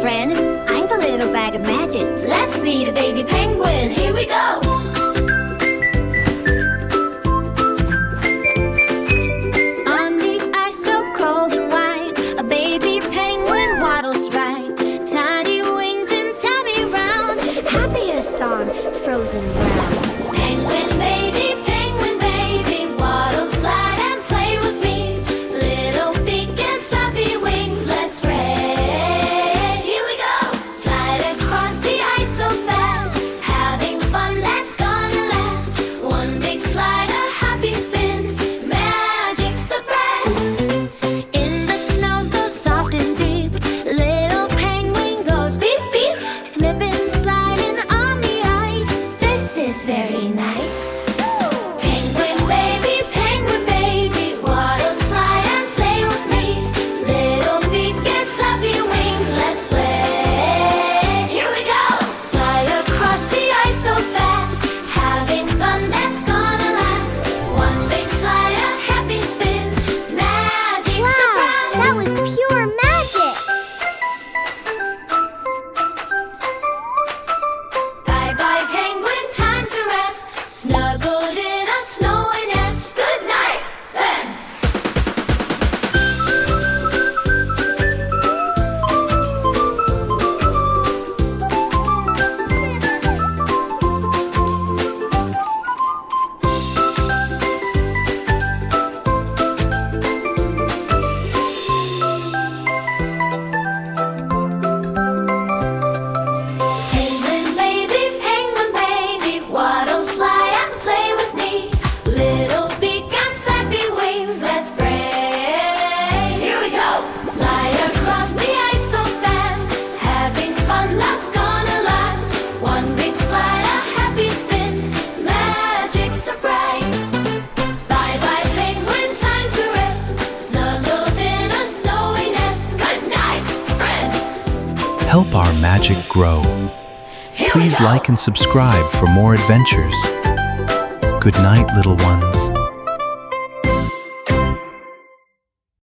friends. I'm the little bag of magic. Let's meet a baby penguin. Here we go. On the ice so cold and white, a baby penguin waddles right. Tiny wings and tabby round, happiest on frozen ground. Penguin baby, waddle, slide and play with me. Little big and fluffy wings, let's spread. Here we go. Slide across the ice so fast, having fun that's gonna last. One big slide, a happy spin, magic surprise. In the snow so soft and deep, little penguin goes beep beep, slipping, sliding on the ice. This is very nice. Penguin baby, waddle, slide and play with me. Little big and fluffy wings, let's play. Here we go. Slide across the ice so fast, having fun that's gonna last. One big slide, a happy spin, magic surprise. That was pure magic! Bye-bye penguin, time to rest. Snuggled in a snowy nest. Good night, then. Penguin baby, waddle, slide and play with me. Little big and flappy wings, let's spray. Here we go. Slide across the ice so fast, having fun that's gonna last. One big slide, a happy spin, magic surprise. Bye-bye penguin, time to rest. Snuggled in a snowy nest. Good night, friend. Help our magic grow. Here we Please go. like and subscribe for more adventures. Good night, little ones.